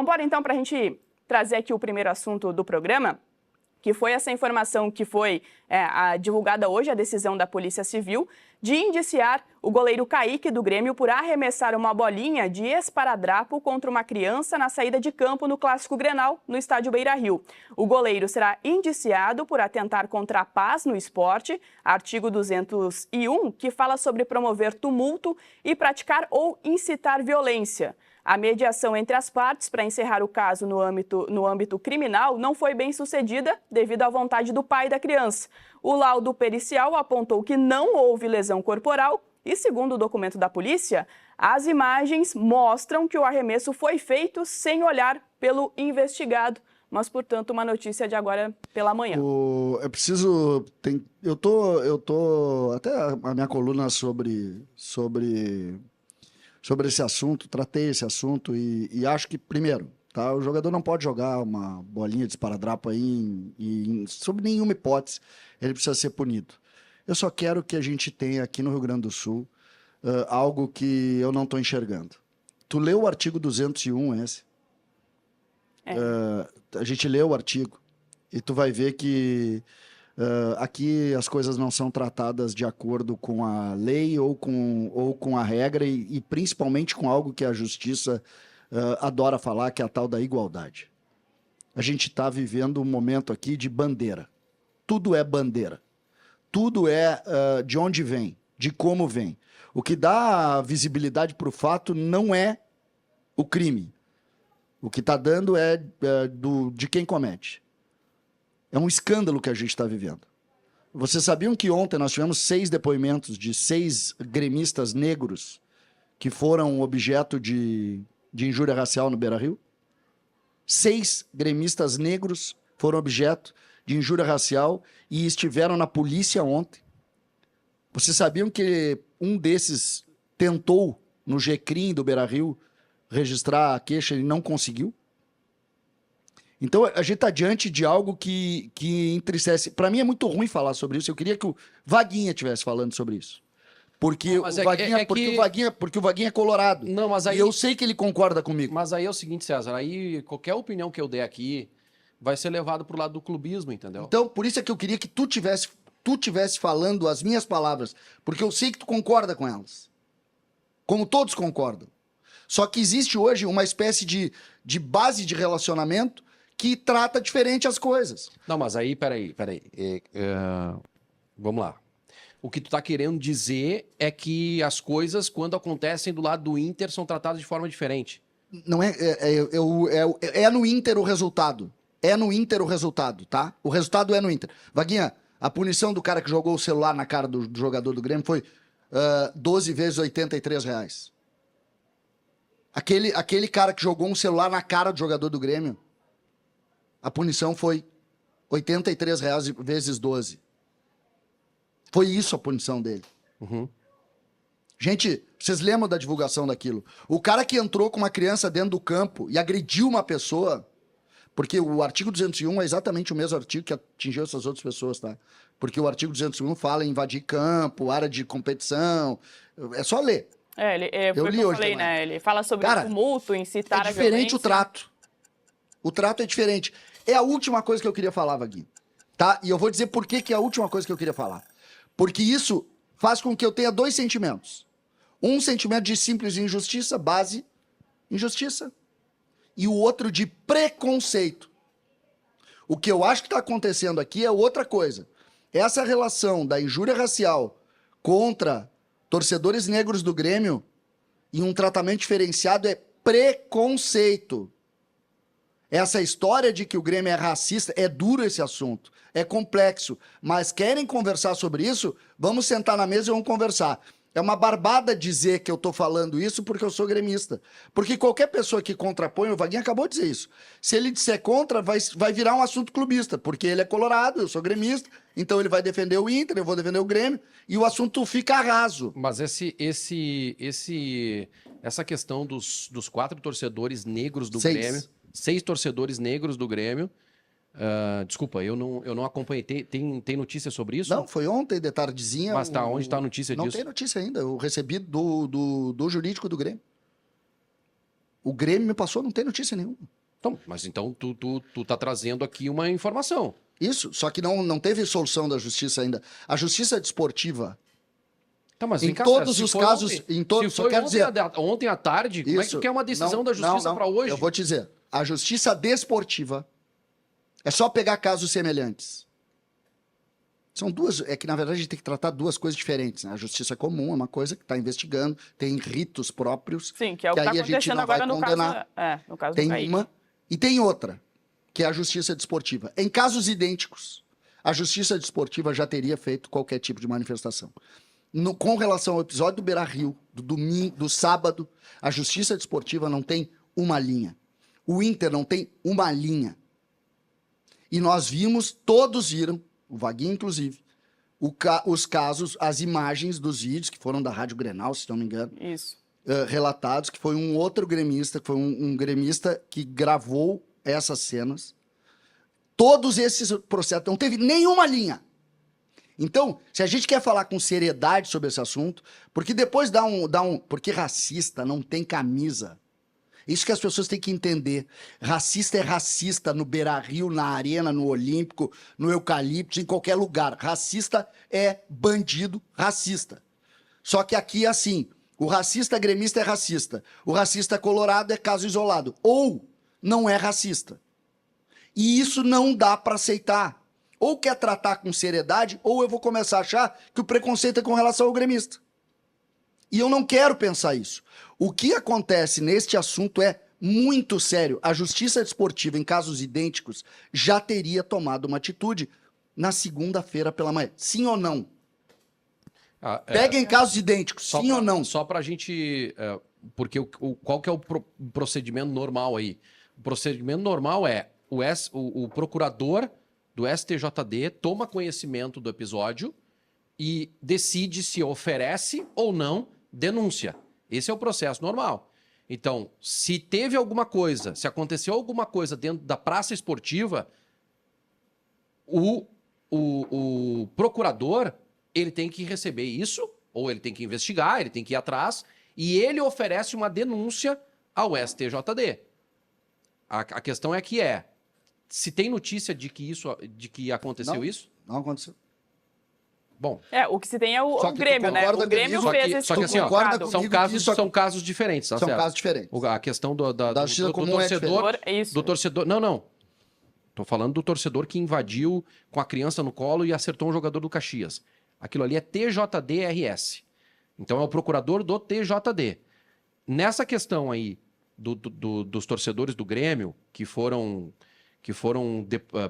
bora então para a gente trazer aqui o primeiro assunto do programa, que foi essa informação que foi divulgada hoje, a decisão da Polícia Civil, de indiciar o goleiro Kaique do Grêmio por arremessar uma bolinha de esparadrapo contra uma criança na saída de campo no Clássico Grenal, no estádio Beira-Rio. O goleiro será indiciado por atentar contra a paz no esporte, artigo 201, que fala sobre promover tumulto e praticar ou incitar violência. A mediação entre as partes para encerrar o caso no âmbito criminal não foi bem sucedida devido à vontade do pai da criança. O laudo pericial apontou que não houve lesão corporal e, segundo o documento da polícia, as imagens mostram que o arremesso foi feito sem olhar pelo investigado. Mas, portanto, uma notícia de agora pela manhã. Eu preciso... Eu tô até a minha coluna sobre esse assunto, tratei esse assunto e acho que, primeiro, tá, o jogador não pode jogar uma bolinha de esparadrapo aí sob nenhuma hipótese, ele precisa ser punido. Eu só quero que a gente tenha aqui no Rio Grande do Sul algo que eu não estou enxergando. Tu leu o artigo 201, esse? A gente leu o artigo e tu vai ver que aqui as coisas não são tratadas de acordo com a lei ou com a regra e principalmente com algo que a justiça adora falar, que é a tal da igualdade. A gente está vivendo um momento aqui de bandeira. Tudo é bandeira. Tudo é de onde vem, de como vem. O que dá visibilidade para o fato não é o crime. O que está dando é de quem comete. É um escândalo que a gente está vivendo. Vocês sabiam que ontem nós tivemos 6 depoimentos de 6 gremistas negros que foram objeto de injúria racial no Beira-Rio? 6 gremistas negros foram objeto de injúria racial e estiveram na polícia ontem. Vocês sabiam que um desses tentou, no GCRIM do Beira-Rio, registrar a queixa e não conseguiu? Então, a gente está diante de algo que entristece. Para mim é muito ruim falar sobre isso. Eu queria que o Vaguinha estivesse falando sobre isso. Porque, o Vaguinha é colorado. Não, mas aí... E eu sei que ele concorda comigo. Mas aí é o seguinte, César, aí qualquer opinião que eu der aqui vai ser levado pro lado do clubismo, entendeu? Então, por isso é que eu queria que tu tivesse falando as minhas palavras. Porque eu sei que tu concorda com elas. Como todos concordam. Só que existe hoje uma espécie de base de relacionamento que trata diferente as coisas. Não, mas aí, peraí. Vamos lá. O que tu tá querendo dizer é que as coisas, quando acontecem do lado do Inter, são tratadas de forma diferente. Não é no Inter o resultado. É no Inter o resultado, tá? O resultado é no Inter. Vaguinha, a punição do cara que jogou o celular na cara do jogador do Grêmio foi 12 vezes R$83. Aquele cara que jogou um celular na cara do jogador do Grêmio, a punição foi R$83 vezes 12. Foi isso a punição dele. Uhum. Gente, vocês lembram da divulgação daquilo? O cara que entrou com uma criança dentro do campo e agrediu uma pessoa, porque o artigo 201 é exatamente o mesmo artigo que atingiu essas outras pessoas, tá? Porque o artigo 201 fala em invadir campo, área de competição. É só ler. Eu li hoje também, né? Ele fala sobre tumulto, incitar a violência. É diferente o trato. O trato é diferente. É a última coisa que eu queria falar, Vaguinho. Tá? E eu vou dizer por que é a última coisa que eu queria falar. Porque isso faz com que eu tenha 2 sentimentos. Um sentimento de simples injustiça, base, injustiça. E o outro de preconceito. O que eu acho que está acontecendo aqui é outra coisa. Essa relação da injúria racial contra torcedores negros do Grêmio e um tratamento diferenciado é preconceito. Essa história de que o Grêmio é racista, é duro esse assunto, é complexo, mas querem conversar sobre isso? Vamos sentar na mesa e vamos conversar. É uma barbada dizer que eu tô falando isso porque eu sou gremista. Porque qualquer pessoa que contrapõe, o Vaguinho acabou de dizer isso. Se ele disser contra, vai virar um assunto clubista, porque ele é colorado, eu sou gremista, então ele vai defender o Inter, eu vou defender o Grêmio, e o assunto fica raso. Mas essa questão dos 4 torcedores negros do Grêmio, 6 torcedores negros do Grêmio, desculpa, eu não acompanhei. Tem notícia sobre isso? Não, foi ontem, de tardezinha. Mas onde está a notícia disso? Não tem notícia ainda. Eu recebi do jurídico do Grêmio. O Grêmio me passou, não tem notícia nenhuma. Então, mas então tu tá trazendo aqui uma informação. Isso, só que não teve solução da justiça ainda. A justiça desportiva, Tá, mas em vem cá, todos se os foi casos, ontem- em todos, se só foi quero dizer, ontem à tarde, como é que tu quer uma decisão da justiça para hoje? Eu vou te dizer, a justiça desportiva é só pegar casos semelhantes. São duas, é que na verdade a gente tem que tratar duas coisas diferentes, né? A justiça comum é uma coisa que está investigando, tem ritos próprios. Sim, que é o que aí está a gente acontecendo não vai agora no condenar. caso, no caso do Tem Kaique. uma e tem outra, que é a justiça desportiva. Em casos idênticos, a justiça desportiva já teria feito qualquer tipo de manifestação. Com relação ao episódio do Beira-Rio, do domingo, do sábado, a justiça desportiva não tem uma linha. O Inter não tem uma linha. E nós vimos, todos viram, o Vaguinho inclusive, os casos, as imagens dos vídeos que foram da Rádio Grenal, se não me engano, Isso. relatados, que foi um outro gremista, que foi um gremista que gravou essas cenas. Todos esses processos, não teve nenhuma linha. Então, se a gente quer falar com seriedade sobre esse assunto, porque depois porque racista não tem camisa. Isso que as pessoas têm que entender. Racista é racista no Beira-Rio, na Arena, no Olímpico, no Eucalipto, em qualquer lugar. Racista é bandido racista. Só que aqui é assim, o racista gremista é racista, o racista colorado é caso isolado, ou não é racista. E isso não dá para aceitar. Ou quer tratar com seriedade, ou eu vou começar a achar que o preconceito é com relação ao gremista. E eu não quero pensar isso. O que acontece neste assunto é muito sério. A justiça desportiva, em casos idênticos, já teria tomado uma atitude na segunda-feira pela manhã. Sim ou não? Peguem casos idênticos, sim ou não? Só para a gente... porque qual que é o procedimento normal aí? O procedimento normal é o procurador do STJD toma conhecimento do episódio e decide se oferece ou não denúncia. Esse é o processo normal. Então, se teve alguma coisa, se aconteceu alguma coisa dentro da praça esportiva, o procurador, ele tem que receber isso, ou ele tem que investigar, ele tem que ir atrás, e ele oferece uma denúncia ao STJD. A questão é que se tem notícia de que aconteceu isso? Não aconteceu. Bom. O que se tem é o Grêmio, né? O Grêmio só fez esse só que assim, são casos diferentes, tá São certo? casos diferentes. A questão do torcedor. Do torcedor. Não. Tô falando do torcedor que invadiu com a criança no colo e acertou um jogador do Caxias. Aquilo ali é TJD-RS. Então é o procurador do TJD. Nessa questão aí dos torcedores do Grêmio que foram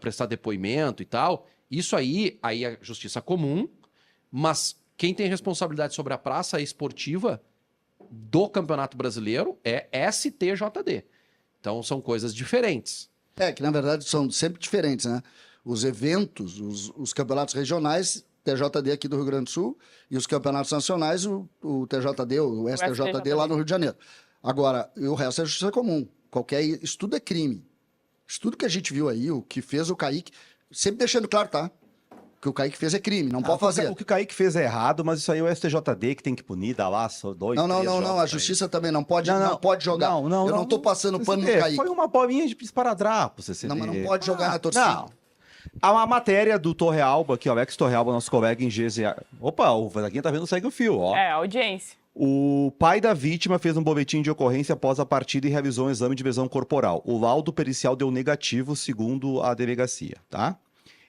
prestar depoimento e tal, isso aí é justiça comum, mas quem tem responsabilidade sobre a praça esportiva do Campeonato Brasileiro é STJD. Então são coisas diferentes. Que na verdade são sempre diferentes, né? Os eventos, os campeonatos regionais, TJD aqui do Rio Grande do Sul, e os campeonatos nacionais, o TJD, o STJD lá no Rio de Janeiro. Agora, o resto é justiça comum. Qualquer estudo é crime. Estudo que a gente viu aí, o que fez o Kaique, sempre deixando claro, tá? O que o Kaique fez é crime, não pode fazer. O que o Kaique fez é errado, mas isso aí é o STJD que tem que punir, dá lá só 2, 3 Não, a justiça também não pode jogar. Eu não tô passando pano no Kaique. Foi uma bolinha de esparadrapo, CCD. Não, mas não pode jogar na torcida. Não. Há uma matéria do Torrealba, aqui, o Alex Torrealba, nosso colega em GZA. Opa, o Vaguinho tá vendo, segue o fio, ó. Audiência. O pai da vítima fez um boletim de ocorrência após a partida e realizou um exame de lesão corporal. O laudo pericial deu negativo, segundo a delegacia, tá?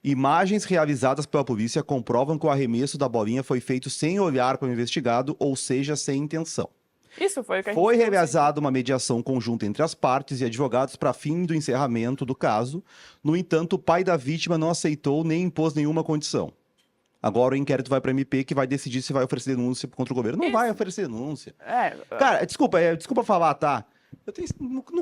Imagens realizadas pela polícia comprovam que o arremesso da bolinha foi feito sem olhar para o investigado, ou seja, sem intenção. Isso foi o que a gente Foi realizada uma mediação conjunta entre as partes e advogados para fim do encerramento do caso. No entanto, o pai da vítima não aceitou nem impôs nenhuma condição. Agora o inquérito vai para a MP, que vai decidir se vai oferecer denúncia contra o governo. Não vai oferecer denúncia. Cara, desculpa falar, tá?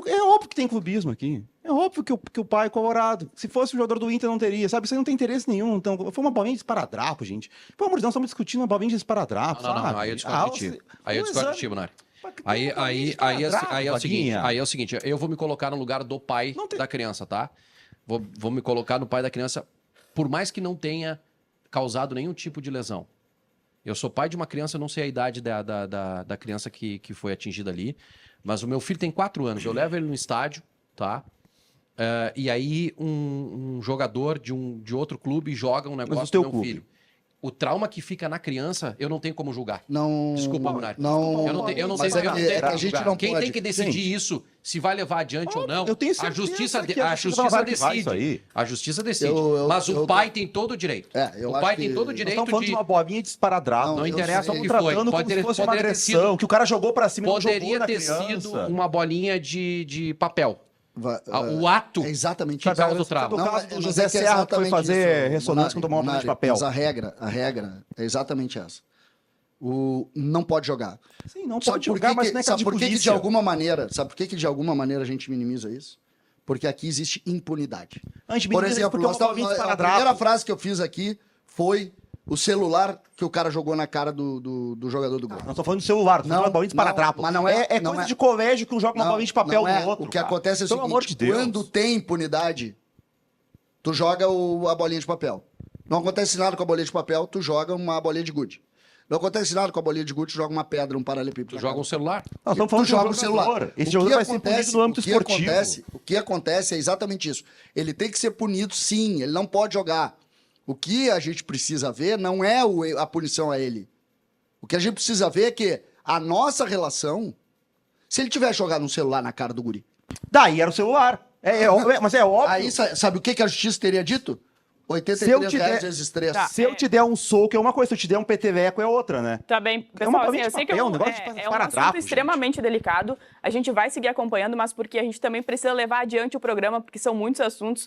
É óbvio que tem clubismo aqui. É óbvio que o pai é colorado. Se fosse o jogador do Inter, não teria, sabe? Isso aí não tem interesse nenhum. Então, foi uma bolinha de esparadrapo, gente. Pelo amor de Deus, estamos discutindo uma bolinha de esparadrapo, sabe? Não, aí eu discordo de ti. Aí eu discordo de ti, Bonari. Aí é o seguinte, eu vou me colocar no lugar do pai da criança, tá? Vou me colocar no pai da criança, por mais que não tenha causado nenhum tipo de lesão. Eu sou pai de uma criança, eu não sei a idade da criança que foi atingida ali, mas o meu filho tem 4 anos, eu levo ele no estádio, tá? E aí um jogador de outro clube joga um negócio do teu meu clube. filho. O trauma que fica na criança, eu não tenho como julgar. Não. Desculpa, Munari. Não. Eu não Mas sei é que a gente julgar. não Quem pode. tem que decidir Gente. isso, se vai levar adiante ou não, Eu tenho a certeza justiça, que a a justiça justiça vai isso decide. aí. A justiça decide. Mas o pai tem todo o direito. eu O acho pai que tem todo o nós direito Estamos falando de uma bolinha de esparadrapo. Não eu interessa sei. o que Estamos foi. tratando como se fosse uma Poderia ter sido- agressão, que o cara jogou pra cima e não jogou Poderia na ter criança. sido uma bolinha de papel. vai- O ato É exatamente que isso. causa o trauma. No Não, caso mas do José é que é Serra, que foi exatamente fazer isso, ressonância quando tomou uma bolinha de papel. Mas a regra é exatamente essa. Não pode jogar. Sim, não Sabe pode por jogar, que mas que- não é caso sabe de por que que de polícia. alguma maneira, sabe por que de alguma maneira a gente minimiza isso? Porque aqui existe impunidade. A gente Por minimiza exemplo, porque é uma bolinha de a esparadrapo. primeira frase que eu fiz aqui foi o celular que o cara jogou na cara do jogador do gol. Não tô falando de celular, tô falando de uma bolinha de esparadrapo. mas não é- não coisa é- de colégio que um joga uma bolinha de papel não é. no outro. O que cara. acontece é o Pelo seguinte, amor de Deus. quando tem impunidade, tu joga a bolinha de papel. Não acontece nada com a bolinha de papel, tu joga uma bolinha de gude. Não acontece nada com a bolinha de gude, tu joga uma pedra, um paralelepípedo. Tu na joga cara. um celular. Nós estamos Tu falando de um joga o jogador. celular. Esse O jogador que vai ser punido no âmbito esportivo. O que acontece é exatamente isso. Ele tem que ser punido, sim. Ele não pode jogar. O que a gente precisa ver não é a punição a ele. O que a gente precisa ver é que a nossa relação... Se ele tivesse jogado um celular na cara do guri, Daí era o celular. Mas é óbvio. aí sabe o que a justiça teria dito? Se eu R$83 te der- vezes 3. Tá. Se eu te der um soco é uma coisa, se eu te der um PTVeco é outra, né? Tá bem, uma pessoal, assim, bolinha eu de sei que papel, é um um, negócio de é um esparadrapo, assunto gente. extremamente delicado. A gente vai seguir acompanhando, mas porque a gente também precisa levar adiante o programa, porque são muitos assuntos